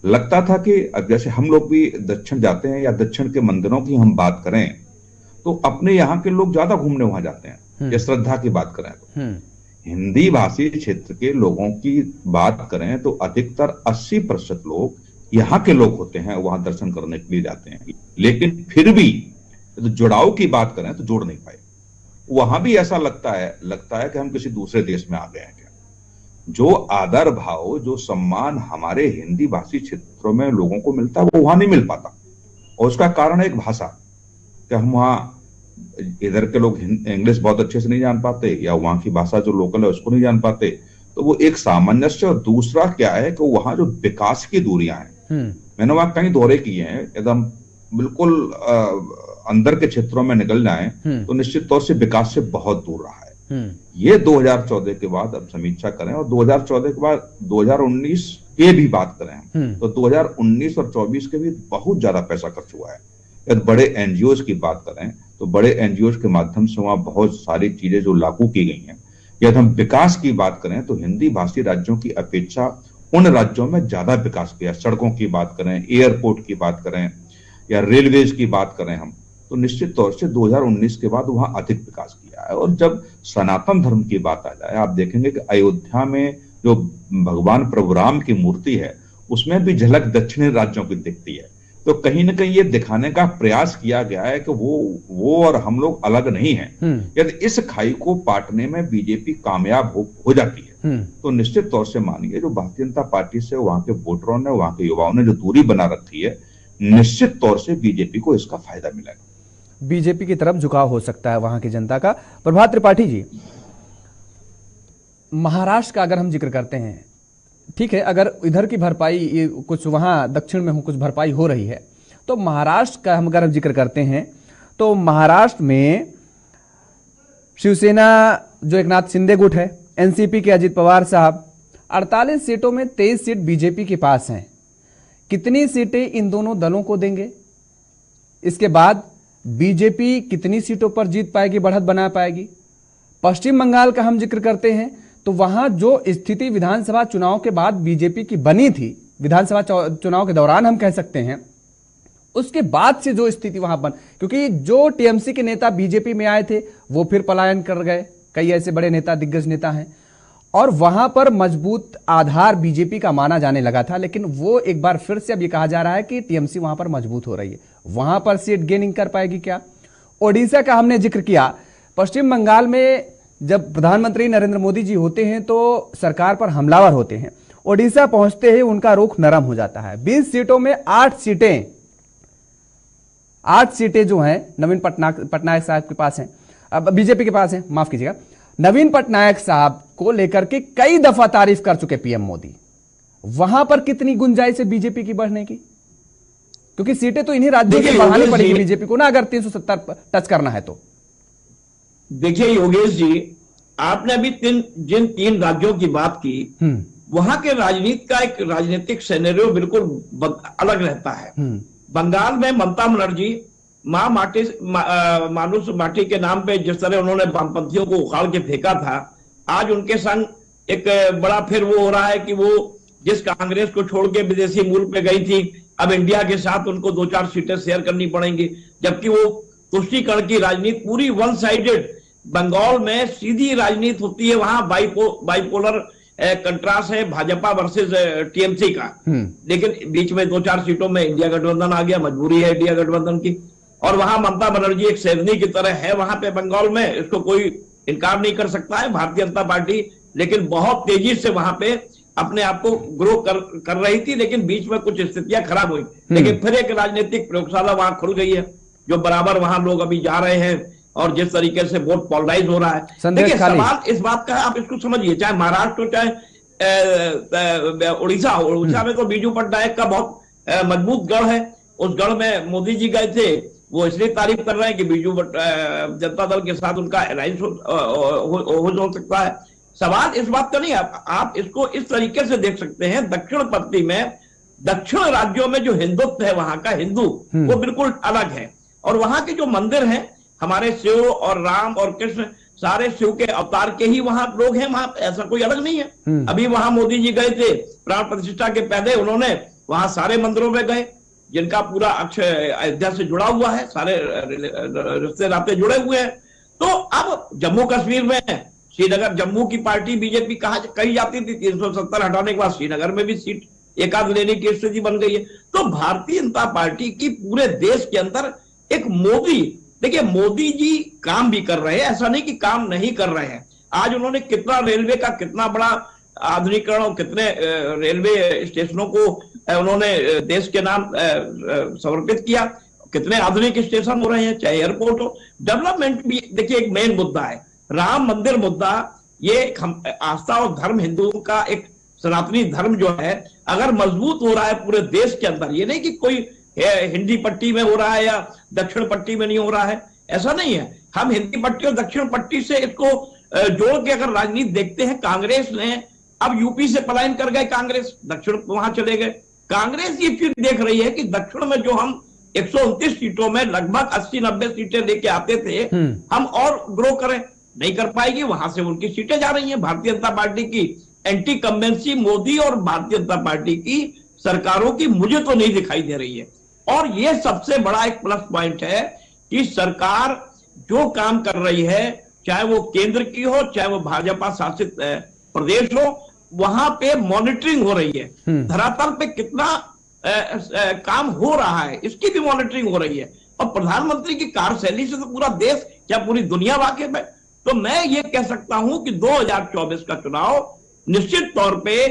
लगता था कि जैसे हम लोग भी दक्षिण जाते हैं या दक्षिण के मंदिरों की हम बात करें तो अपने यहाँ के लोग ज्यादा घूमने वहां जाते हैं। या श्रद्धा की बात करें तो हिंदी भाषी क्षेत्र के लोगों की बात करें तो अधिकतर 80% लोग यहाँ के लोग होते हैं, वहां दर्शन करने के लिए जाते हैं। लेकिन फिर भी तो जुड़ाव की बात करें तो जोड़ नहीं पाए। वहां भी ऐसा लगता है कि हम किसी दूसरे देश में आ गए हैं। जो आदर भाव, जो सम्मान हमारे हिंदी भाषी क्षेत्रों में लोगों को मिलता है वो वहां नहीं मिल पाता। और उसका कारण है एक भाषा, कि हम वहां इधर के लोग इंग्लिश बहुत अच्छे से नहीं जान पाते या वहां की भाषा जो लोकल है उसको नहीं जान पाते, तो वो एक सामंजस्य। और दूसरा क्या है कि वहां जो विकास की दूरियां हैं, मैंने वहां कई दौरे किए हैं, एकदम बिल्कुल अंदर के क्षेत्रों में निकल जाए तो निश्चित तौर से विकास से बहुत दूर रहा है। ये 2014 के बाद अब समीक्षा करें और 2014 के बाद 2019 के भी बात करें तो 2019 और 24 के भी बहुत ज्यादा पैसा खर्च हुआ है। यदि बड़े एनजीओ की बात करें तो बड़े एनजीओ के माध्यम से वहां बहुत सारी चीजें जो लागू की गई हैं। यदि हम विकास की बात करें तो हिंदी भाषी राज्यों की अपेक्षा उन राज्यों में ज्यादा विकास किया। सड़कों की बात करें, एयरपोर्ट की बात करें या रेलवेज की बात करें हम, तो निश्चित तौर से 2019 के बाद वहां अधिक विकास किया है। और जब सनातन धर्म की बात आ जाए, आप देखेंगे कि अयोध्या में जो भगवान प्रभु राम की मूर्ति है उसमें भी झलक दक्षिणी राज्यों की दिखती है। तो कहीं ना कहीं ये दिखाने का प्रयास किया गया है कि वो और हम लोग अलग नहीं हैं। यदि इस खाई को पाटने में बीजेपी कामयाब हो जाती है तो निश्चित तौर से मानिए जो भारतीय जनता पार्टी से वहां के वोटरों ने, वहां के युवाओं ने जो दूरी बना रखी है, निश्चित तौर से बीजेपी को इसका फायदा मिलेगा। बीजेपी की तरफ झुकाव हो सकता है वहां की जनता का। प्रभात त्रिपाठी जी, महाराष्ट्र का अगर हम जिक्र करते हैं, ठीक है, अगर इधर की भरपाई कुछ वहां दक्षिण में कुछ भरपाई हो रही है, तो महाराष्ट्र का हम अगर जिक्र करते हैं तो महाराष्ट्र में शिवसेना जो एकनाथ शिंदे गुट है, एनसीपी के अजित पवार साहब, 48 सीटों में 23 सीट बीजेपी के पास हैं। कितनी सीटें इन दोनों दलों को देंगे? इसके बाद बीजेपी कितनी सीटों पर जीत पाएगी, बढ़त बना पाएगी? पश्चिम बंगाल का हम जिक्र करते हैं तो वहां जो स्थिति विधानसभा चुनाव के बाद बीजेपी की बनी थी, विधानसभा चुनाव के दौरान हम कह सकते हैं, उसके बाद से जो स्थिति वहां बन, क्योंकि जो टीएमसी के नेता बीजेपी में आए थे वो फिर पलायन कर गए, कई ऐसे बड़े नेता, दिग्गज नेता हैं, और वहां पर मजबूत आधार बीजेपी का माना जाने लगा था। लेकिन वो एक बार फिर से अब ये कहा जा रहा है कि टीएमसी वहां पर मजबूत हो रही है, वहां पर सीट गेनिंग कर पाएगी क्या। ओडिशा का हमने जिक्र किया, पश्चिम बंगाल में जब प्रधानमंत्री नरेंद्र मोदी जी होते हैं तो सरकार पर हमलावर होते हैं, ओडिशा पहुंचते ही उनका रुख नरम हो जाता है। 20 सीटों में 8 सीटें जो हैं नवीन पटनायक साहब के पास हैं, अब बीजेपी के पास हैं, माफ कीजिएगा। नवीन पटनायक साहब को लेकर के कई दफा तारीफ कर चुके पीएम मोदी, वहां पर कितनी गुंजाइश है बीजेपी की बढ़ने की, क्योंकि सीटें तो इन्हीं राज्यों से बढ़ानी पड़ेगी बीजेपी को ना, अगर 370 टच करना है तो। देखिए योगेश जी, आपने अभी जिन 3 राज्यों की बात की, वहां के राजनीति का एक राजनीतिक सिनेरियो बिल्कुल अलग रहता है। बंगाल में ममता बनर्जी मानुष माटी के नाम पे जिस तरह उन्होंने वामपंथियों को उखाड़ के फेंका था, आज उनके संग एक बड़ा फिर वो हो रहा है कि वो जिस कांग्रेस को छोड़ के विदेशी मूल पे गई थी, अब इंडिया के साथ उनको 2-4 सीटें शेयर करनी पड़ेंगी, जबकि वो तुष्टीकरण की राजनीति पूरी वन साइडेड, बंगाल में सीधी राजनीति होती है, वहां बाइपोलर कंट्रास्ट है भाजपा वर्सेस टीएमसी का। लेकिन बीच में 2-4 सीटों में इंडिया गठबंधन आ गया, मजबूरी है इंडिया गठबंधन की, और वहां ममता बनर्जी एक शेरनी की तरह है वहां पे बंगाल में, इसको कोई इनकार नहीं कर सकता है भारतीय जनता पार्टी, लेकिन बहुत तेजी से वहां पे अपने आप को ग्रो कर रही थी, लेकिन बीच में कुछ स्थितियां खराब हुई। लेकिन फिर एक राजनीतिक प्रयोगशाला वहां खुल गई है, जो बराबर वहां लोग अभी जा रहे हैं, और जिस तरीके से वोट पोलराइज हो रहा है। देखिए सवाल इस बात का है, आप इसको समझिए, चाहे महाराष्ट्र हो चाहे उड़ीसा में तो बीजू पटनायक का बहुत मजबूत गढ़ है, उस गढ़ में मोदी जी गए थे, वो इसलिए तारीफ कर रहे हैं कि बीजू जनता दल के साथ उनका अलायंस हो सकता है। सवाल इस बात का नहीं है, आप इसको इस तरीके से देख सकते हैं, दक्षिण पट्टी में दक्षिण राज्यों में जो हिंदुत्व है, वहां का हिंदू वो बिल्कुल अलग है, और वहां के जो मंदिर हैं, हमारे शिव और राम और कृष्ण सारे शिव के अवतार के ही वहां लोग हैं, वहां ऐसा कोई अलग नहीं है। अभी वहां मोदी जी गए थे प्राण प्रतिष्ठा के पहले, उन्होंने वहां सारे मंदिरों में गए जिनका पूरा अक्षय अयोध्या से जुड़ा हुआ है, सारे रिश्ते नाते जुड़े हुए हैं। तो अब जम्मू कश्मीर में श्रीनगर, जम्मू की पार्टी बीजेपी कही जाती थी, 370 हटाने के बाद श्रीनगर में भी सीट एकाध लेने की स्थिति बन गई है। तो भारतीय जनता पार्टी की पूरे देश के अंदर एक मोदी, देखिए मोदी जी काम भी कर रहे हैं, ऐसा नहीं कि काम नहीं कर रहे हैं। आज उन्होंने कितना रेलवे का कितना बड़ा आधुनिकीकरण और कितने रेलवे स्टेशनों को उन्होंने देश के नाम समर्पित किया, कितने आधुनिक स्टेशन हो रहे हैं, चाहे एयरपोर्ट हो। डेवलपमेंट भी देखिए एक मेन मुद्दा है, राम मंदिर मुद्दा, ये आस्था और धर्म, हिंदुओं का एक सनातनी धर्म जो है अगर मजबूत हो रहा है पूरे देश के अंदर, ये नहीं कि कोई हिंदी पट्टी में हो रहा है या दक्षिण पट्टी में नहीं हो रहा है, ऐसा नहीं है। हम हिंदी पट्टी और दक्षिण पट्टी से इसको जोड़ के अगर राजनीति देखते हैं, कांग्रेस ने अब यूपी से पलायन कर गए, कांग्रेस दक्षिण वहां चले गए। कांग्रेस ये फिर देख रही है कि दक्षिण में जो हम 129 सीटों में लगभग 80-90 सीटें लेके आते थे, हम और ग्रो करें, नहीं कर पाएगी, वहां से उनकी सीटें जा रही हैं। भारतीय जनता पार्टी की एंटी कम्बेंसी मोदी और भारतीय जनता पार्टी की सरकारों की मुझे तो नहीं दिखाई दे रही है। और ये सबसे बड़ा एक प्लस पॉइंट है कि सरकार जो काम कर रही है, चाहे वो केंद्र की हो चाहे वो भाजपा शासित प्रदेश हो, वहां पे मॉनिटरिंग हो रही है, धरातल पे कितना काम हो रहा है इसकी भी मॉनिटरिंग हो रही है। और प्रधानमंत्री की कार्यशैली से तो पूरा देश क्या पूरी दुनिया वाकिफ है। तो मैं ये कह सकता हूं कि 2024 का चुनाव निश्चित तौर पे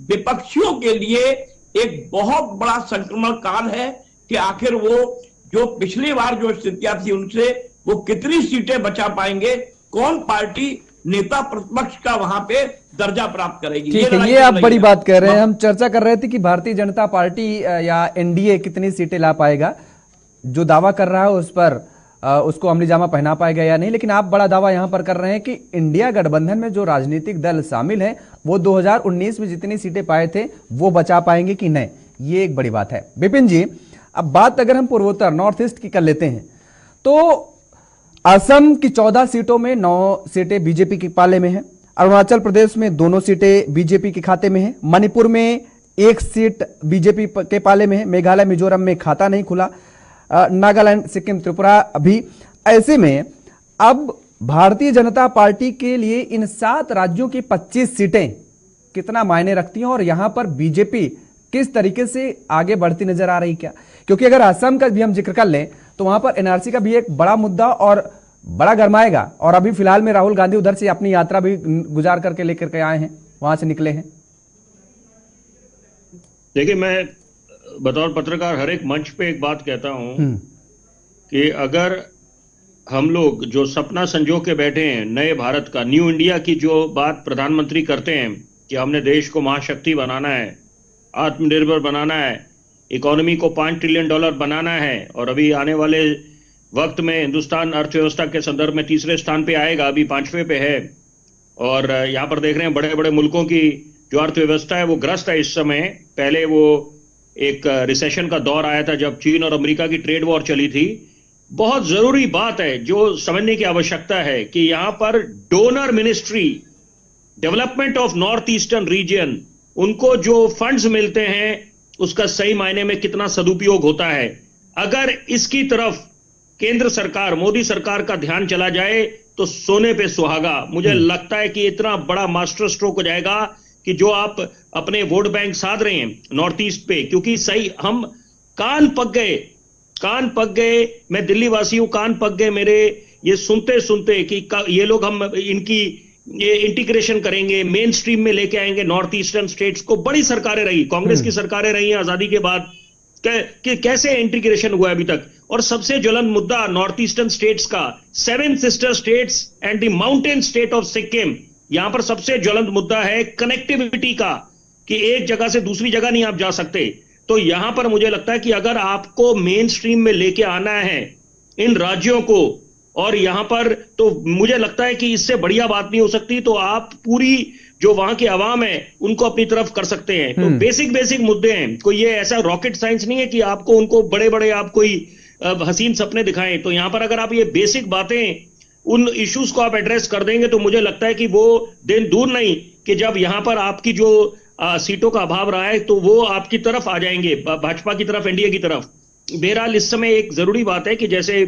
विपक्षियों के लिए एक बहुत बड़ा संक्रमण काल है कि आखिर वो जो पिछली बार जो स्थितियां थी उनसे वो कितनी सीटें बचा पाएंगे, कौन पार्टी नेता प्रतिपक्ष का वहां पे दर्जा प्राप्त करेगी। ठीक है, ये आप बड़ी बात कह रहे हैं। हम चर्चा कर रहे थे कि भारतीय जनता पार्टी या एनडीए कितनी सीटें ला पाएगा, जो दावा कर रहा है उस पर उसको अमली जामा पहना पाएगा या नहीं। लेकिन आप बड़ा दावा यहां पर कर रहे हैं कि इंडिया गठबंधन में जो राजनीतिक दल शामिल हैं वो 2019 में जितनी सीटें पाए थे वो बचा पाएंगे कि नहीं, ये एक बड़ी बात है। विपिन जी, अब बात अगर हम पूर्वोत्तर नॉर्थ ईस्ट की कर लेते हैं तो असम की 14 सीटों में 9 सीटें बीजेपी के पाले में हैं। अरुणाचल प्रदेश में दोनों सीटें बीजेपी के खाते में हैं। मणिपुर में 1 सीट बीजेपी के पाले में है। मेघालय मिजोरम में खाता नहीं खुला। नागालैंड, सिक्किम, त्रिपुरा भी। ऐसे में अब भारतीय जनता पार्टी के लिए इन 7 राज्यों की 25 सीटें कितना मायने रखती हैं और यहां पर बीजेपी किस तरीके से आगे बढ़ती नजर आ रही क्या? क्योंकि अगर असम का भी हम जिक्र कर लें तो वहां पर एनआरसी का भी एक बड़ा मुद्दा और बड़ा गरमाएगा। और अभी फिलहाल में राहुल गांधी उधर से अपनी यात्रा भी गुजार करके लेकर के आए हैं, वहां से निकले हैं। देखिए, मैं बतौर पत्रकार हर एक मंच पे एक बात कहता हूं कि अगर हम लोग जो सपना संजो के बैठे हैं नए भारत का, न्यू इंडिया की जो बात प्रधानमंत्री करते हैं कि हमने देश को महाशक्ति बनाना है, आत्मनिर्भर बनाना है, इकोनॉमी को $5 ट्रिलियन बनाना है, और अभी आने वाले वक्त में हिंदुस्तान अर्थव्यवस्था के संदर्भ में 3रे स्थान पे आएगा, अभी 5वें पे है। और यहाँ पर देख रहे हैं बड़े बड़े मुल्कों की जो अर्थव्यवस्था है वो ग्रस्त है इस समय। पहले वो एक रिसेशन का दौर आया था जब चीन और अमेरिका की ट्रेड वॉर चली थी। बहुत जरूरी बात है जो समझने की आवश्यकता है कि यहाँ पर donor ministry, development of north eastern region, उनको जो फंड्स मिलते हैं उसका सही मायने में कितना सदुपयोग होता है। अगर इसकी तरफ केंद्र सरकार, मोदी सरकार का ध्यान चला जाए तो सोने पे सुहागा। मुझे लगता है कि इतना बड़ा मास्टर स्ट्रोक हो जाएगा कि जो आप अपने वोट बैंक साध रहे हैं नॉर्थ ईस्ट पे, क्योंकि सही हम कान पक गए, मैं दिल्ली वासी हूं, कान पक गए मेरे ये सुनते सुनते कि ये लोग हम इनकी ये इंटीग्रेशन करेंगे, मेन स्ट्रीम में लेके आएंगे नॉर्थ ईस्टर्न स्टेट्स को। बड़ी सरकारें रही, कांग्रेस की सरकारें रही हैं आजादी के बाद, कि कैसे इंटीग्रेशन हुआ अभी तक। और सबसे ज्वलंत मुद्दा नॉर्थ ईस्टर्न स्टेट्स का, 7 sister states and the mountain state of Sikkim, यहां पर सबसे ज्वलंत मुद्दा है कनेक्टिविटी का, कि एक जगह से दूसरी जगह नहीं आप जा सकते। तो यहां पर मुझे लगता है कि अगर आपको मेन स्ट्रीम में लेके आना है इन राज्यों को, और यहां पर तो मुझे लगता है कि इससे बढ़िया बात नहीं हो सकती। तो आप पूरी जो वहां की आवाम है उनको अपनी तरफ कर सकते हैं। तो बेसिक मुद्दे हैं, कोई ये ऐसा रॉकेट साइंस नहीं है कि आपको उनको बड़े बड़े आप कोई हसीन सपने दिखाएं। तो यहां पर अगर आप ये बेसिक बातें, उन इश्यूज को आप एड्रेस कर देंगे तो मुझे लगता है कि वो दिन दूर नहीं कि जब यहां पर आपकी जो सीटों का अभाव रहा है तो वो आपकी तरफ आ जाएंगे, भाजपा की तरफ, एनडीए की तरफ। बहरहाल इस समय एक जरूरी बात है कि जैसे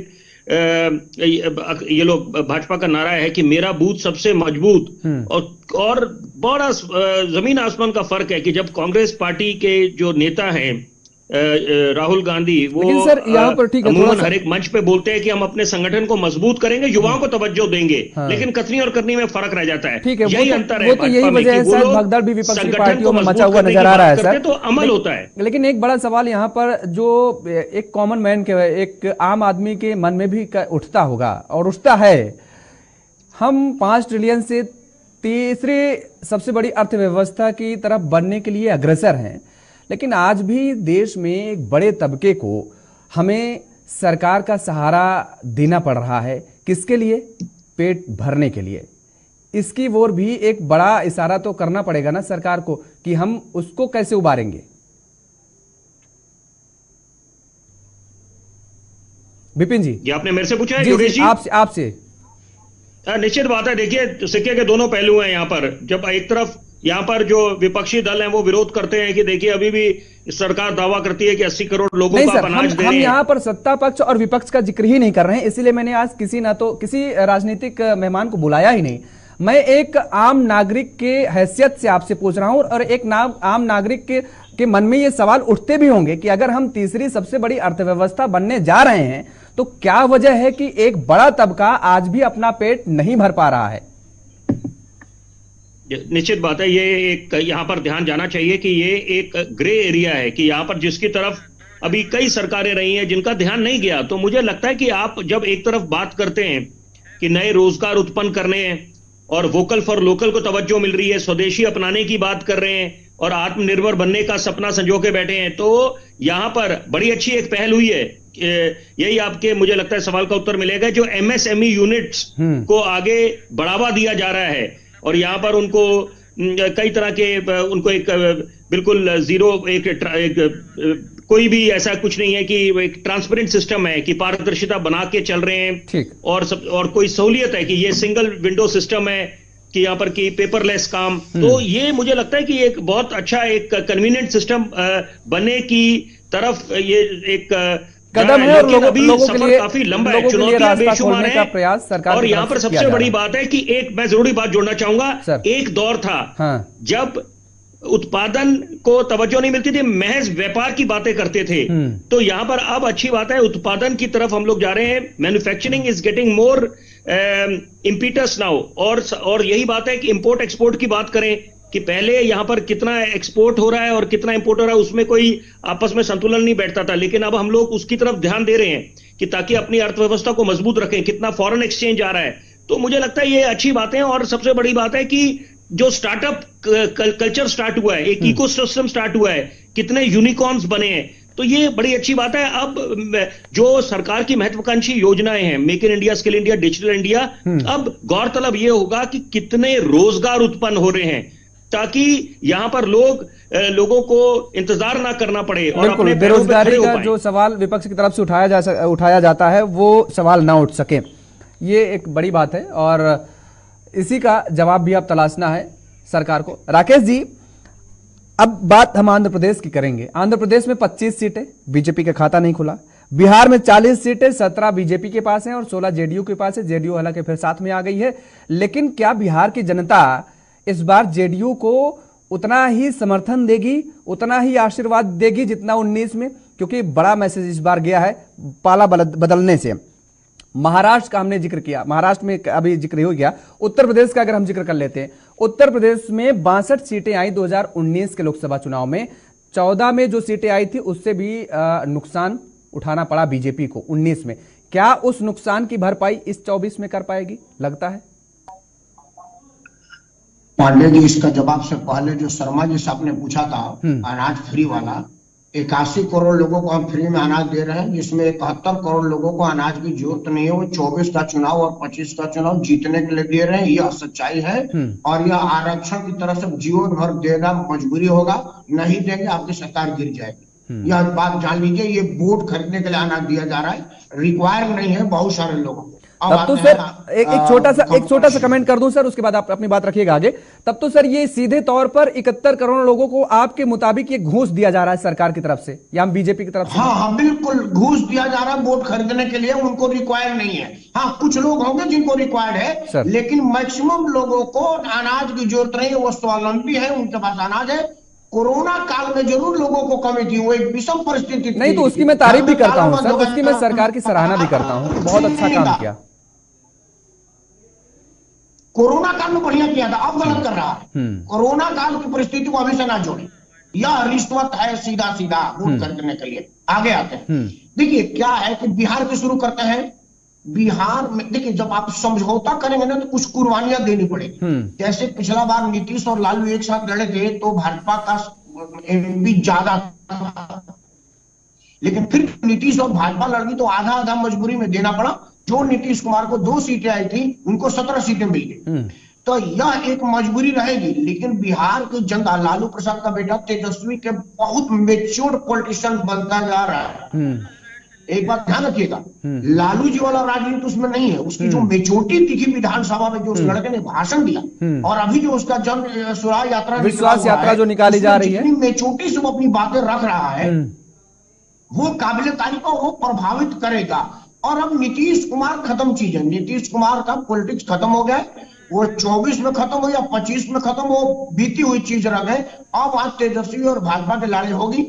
ये लोग, भाजपा का नारा है कि मेरा बूथ सबसे मजबूत, और बड़ा जमीन आसमान का फर्क है कि जब कांग्रेस पार्टी के जो नेता हैं राहुल गांधी, वो सर यहाँ पर ठीक है, अमूमन हर एक मंच पे बोलते हैं कि हम अपने संगठन को मजबूत करेंगे, युवाओं को तवज्जो देंगे, लेकिन कथनी और करनी में फर्क रह जाता है। ठीक है, यही अंतर है। वो तो यही वजह है शायद भगदड़ भी विपक्षी पार्टियों में मचा हुआ नजर आ रहा है सर, तो अमल होता है। लेकिन एक बड़ा सवाल यहाँ पर जो एक कॉमन मैन के, एक आम आदमी के मन में भी उठता होगा और उठता है, हम 5 ट्रिलियन से तीसरी सबसे बड़ी अर्थव्यवस्था की तरफ बढ़ने के लिए अग्रसर हैं, लेकिन आज भी देश में एक बड़े तबके को हमें सरकार का सहारा देना पड़ रहा है। किसके लिए? पेट भरने के लिए। इसकी ओर भी एक बड़ा इशारा तो करना पड़ेगा ना सरकार को कि हम उसको कैसे उबारेंगे। विपिन जी, ये आपने मेरे से पूछा है? जी, आपसे निश्चित बात है। देखिए, सिक्के के दोनों पहलू हैं यहाँ पर। जब एक तरफ यहाँ पर जो विपक्षी दल हैं वो विरोध करते हैं कि देखिए अभी भी सरकार दावा करती है कि 80 करोड़ लोगों को अनाज दे रहे हैं। हम यहाँ पर सत्ता पक्ष और विपक्ष का जिक्र ही नहीं कर रहे हैं, इसीलिए मैंने आज किसी राजनीतिक मेहमान को बुलाया ही नहीं। मैं एक आम नागरिक के हैसियत से आपसे पूछ रहा हूं, और एक आम नागरिक के मन में ये सवाल उठते भी होंगे कि अगर हम तीसरी सबसे बड़ी अर्थव्यवस्था बनने जा रहे हैं तो क्या वजह है कि एक बड़ा तबका आज भी अपना पेट नहीं भर पा रहा है। निश्चित बात है, ये एक यहाँ पर ध्यान जाना चाहिए कि ये एक ग्रे एरिया है कि यहाँ पर जिसकी तरफ अभी कई सरकारें रही हैं जिनका ध्यान नहीं गया। तो मुझे लगता है कि आप जब एक तरफ बात करते हैं कि नए रोजगार उत्पन्न करने हैं और वोकल फॉर लोकल को तवज्जो मिल रही है, स्वदेशी अपनाने की बात कर रहे हैं और आत्मनिर्भर बनने का सपना संजो के बैठे हैं, तो यहाँ पर बड़ी अच्छी एक पहल हुई है। यही आपके, मुझे लगता है, सवाल का उत्तर मिलेगा। जो एमएसएमई यूनिट्स को आगे बढ़ावा दिया जा रहा है और यहाँ पर उनको कई तरह के, उनको एक बिल्कुल जीरो, एक कोई भी ऐसा कुछ नहीं है कि एक ट्रांसपेरेंट सिस्टम है कि पारदर्शिता बना के चल रहे हैं। ठीक। और कोई सहूलियत है कि ये सिंगल विंडो सिस्टम है कि यहाँ पर की पेपरलेस काम। तो ये मुझे लगता है कि एक बहुत अच्छा एक कन्वीनियंट सिस्टम बनने की तरफ ये एक कदम है और लोगों के लिए काफी लंबा है, लोगों के लिए चुनौतियां रास्ता बेशुमार खोलने का हैं। प्रयास सरकार और की यहाँ तरफ पर से किया सबसे जा बड़ी रहा है। बात है कि एक मैं जरूरी बात जोड़ना चाहूंगा, सर। एक दौर था हाँ। जब उत्पादन को तवज्जो नहीं मिलती थी, महज व्यापार की बातें करते थे। तो यहां पर अब अच्छी बात है, उत्पादन की तरफ हम लोग जा रहे हैं। Manufacturing is getting more impetus now. और यही बात है कि इंपोर्ट एक्सपोर्ट की बात करें कि पहले यहां पर कितना एक्सपोर्ट हो रहा है और कितना इंपोर्ट हो रहा है, उसमें कोई आपस में संतुलन नहीं बैठता था। लेकिन अब हम लोग उसकी तरफ ध्यान दे रहे हैं कि ताकि अपनी अर्थव्यवस्था को मजबूत रखें। कितना फॉरेन एक्सचेंज आ रहा है, तो मुझे लगता है ये अच्छी बातें हैं। और सबसे बड़ी बात है कि जो स्टार्टअप कल्चर स्टार्ट हुआ है, एक इकोसिस्टम स्टार्ट हुआ है, कितने यूनिकॉर्न्स बने हैं, तो ये बड़ी अच्छी बात है। अब जो सरकार की महत्वाकांक्षी योजनाएं हैं, make in India, skill India, digital India, अब गौरतलब ये होगा कि कितने रोजगार उत्पन्न हो रहे हैं, ताकि यहां पर लोगों को इंतजार ना करना पड़े और अपने पैरों पे खड़े बेरोजगारी हो का पाएं। जो सवाल विपक्ष की तरफ से उठाया जाता है वो सवाल ना उठ सके, ये एक बड़ी बात है और इसी का जवाब भी अब तलाशना है सरकार को। राकेश जी, अब बात हम आंध्र प्रदेश की करेंगे। आंध्र प्रदेश में 25 सीटें, बीजेपी का खाता नहीं खुला। बिहार में 40 सीटें, 17 बीजेपी के पास हैं और 16 जेडीयू के पास है। जेडीयू हालांकि फिर साथ में आ गई है, लेकिन क्या बिहार की जनता इस बार जेडीयू को उतना ही समर्थन देगी, उतना ही आशीर्वाद देगी जितना 19 में? क्योंकि बड़ा मैसेज इस बार गया है पाला बदलने से। महाराष्ट्र का हमने जिक्र किया, महाराष्ट्र में अभी जिक्र हो गया। उत्तर प्रदेश का अगर हम जिक्र कर लेते हैं, उत्तर प्रदेश में 62 सीटें आई 2019 के लोकसभा चुनाव में। 14 में जो सीटें आई थी उससे भी नुकसान उठाना पड़ा बीजेपी को 19 में। क्या उस नुकसान की भरपाई इस 24 में कर पाएगी, लगता है? पांडे जी, इसका जवाब से पहले जो शर्मा जी से आपने पूछा था अनाज फ्री वाला, 81 करोड़ लोगों को हम फ्री में अनाज दे रहे हैं, जिसमें 71 करोड़ लोगों को अनाज की जरूरत नहीं है। वो 24 का चुनाव और 25 का चुनाव जीतने के लिए दे रहे हैं, यह सच्चाई है। और यह आरक्षण की तरफ से जीवन भर देना मजबूरी होगा, नहीं देंगे आपकी सरकार गिर जाएगी। यह बात जान लीजिए। ये वोट खरीदने के लिए अनाज दिया जा रहा है, रिक्वायर नहीं है बहुत सारे लोगों को। तब तो सर एक छोटा सा कमेंट कर दूं सर, उसके बाद आप अपनी बात रखिएगा आगे। तब तो सर ये सीधे तौर पर 71 करोड़ लोगों को आपके मुताबिक ये घूस दिया जा रहा है सरकार की तरफ से या बीजेपी की तरफ से? हाँ, बिल्कुल घूस दिया जा रहा है वोट खरीदने के लिए। उनको रिक्वायर नहीं है। हाँ, कुछ लोग होंगे जिनको रिक्वायर्ड है, लेकिन मैक्सिमम लोगों को अनाज की जरूरत नहीं है। वो स्वावलंबी है, उनके पास अनाज है। कोरोना काल में जरूर लोगों को कमी थी, वो एक विषम परिस्थिति थी। नहीं तो उसकी मैं तारीफ भी करता हूं सर, उसकी मैं सरकार की सराहना भी करता हूं, बहुत अच्छा काम किया। कोरोना काल में बढ़िया किया था, अब गलत कर रहा है। कोरोना काल की परिस्थिति को अभी से ना जोड़े। यह रिश्वत है सीधा वोट खरीदने के लिए। आगे आते हैं, देखिए क्या है कि बिहार से शुरू करते हैं। बिहार में देखिए, जब आप समझौता करेंगे ना तो कुछ कुर्बानियां देनी पड़ेगी। जैसे पिछला बार नीतीश और लालू एक साथ लड़े थे तो भाजपा का एमपी ज्यादा था, लेकिन फिर नीतीश और भाजपा लड़ी तो आधा आधा मजबूरी में देना पड़ा। जो नीतीश कुमार को 2 सीटें आई थी, उनको 17 सीटें मिल गई। तो यह एक मजबूरी रहेगी। लेकिन बिहार की जनता, लालू प्रसाद का बेटा तेजस्वी के बहुत मेच्योर्ड पॉलिटिशियन बनता जा रहा है। एक बात ध्यान रखिएगा, लालू जी वाला राजनीति उसमें नहीं है। उसकी जो मेचोटी दिखी विधानसभा में, जो उस लड़के ने भाषण दिया, और अभी जो उसका जन विश्वास यात्रा जो निकाली जा रही है, मेचोटी से वो अपनी बातें रख रहा है, वो काबिल तारीफ को वो प्रभावित करेगा। और अब नीतीश कुमार खत्म चीज है। नीतीश कुमार का पॉलिटिक्स खत्म हो गया। वो 24 में खत्म हो या 25 में खत्म हो, बीती हुई चीज रह गए। अब आज तेजस्वी और भाजपा की लड़ाई होगी।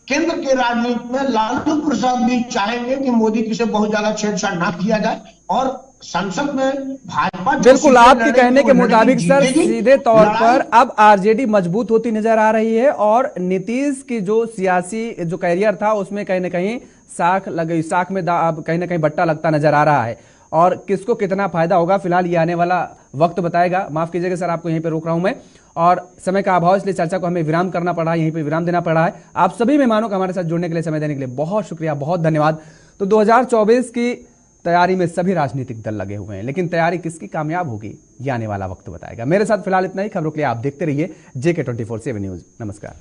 केंद्र के राजनीति में लालू प्रसाद भी चाहेंगे कि मोदी की से बहुत ज्यादा छेड़छाड़ ना किया जाए, और संसद में भाजपा बिल्कुल आपके कहने के मुताबिक सर सीधे तौर पर अब आरजेडी मजबूत होती नजर आ रही है और नीतीश की जो सियासी जो कैरियर था उसमें कहीं ना कहीं साख लगी, साख में कहीं ना कहीं बट्टा लगता नजर आ रहा है। और किसको कितना फायदा होगा फिलहाल ये आने वाला वक्त बताएगा। माफ कीजिएगा सर, आपको यहीं पे रोक रहा हूं मैं, और समय का अभाव इसलिए चर्चा को हमें विराम करना पड़ा, यहीं पे विराम देना पड़ा है। आप सभी मेहमानों का हमारे साथ जुड़ने के लिए, समय देने के लिए बहुत शुक्रिया, बहुत धन्यवाद। तो 2024 की तैयारी में सभी राजनीतिक दल लगे हुए हैं, लेकिन तैयारी किसकी कामयाब होगी ये आने वाला वक्त बताएगा। मेरे साथ फिलहाल इतना ही। खबरों के लिए आप देखते रहिए JK 24/7 न्यूज। नमस्कार।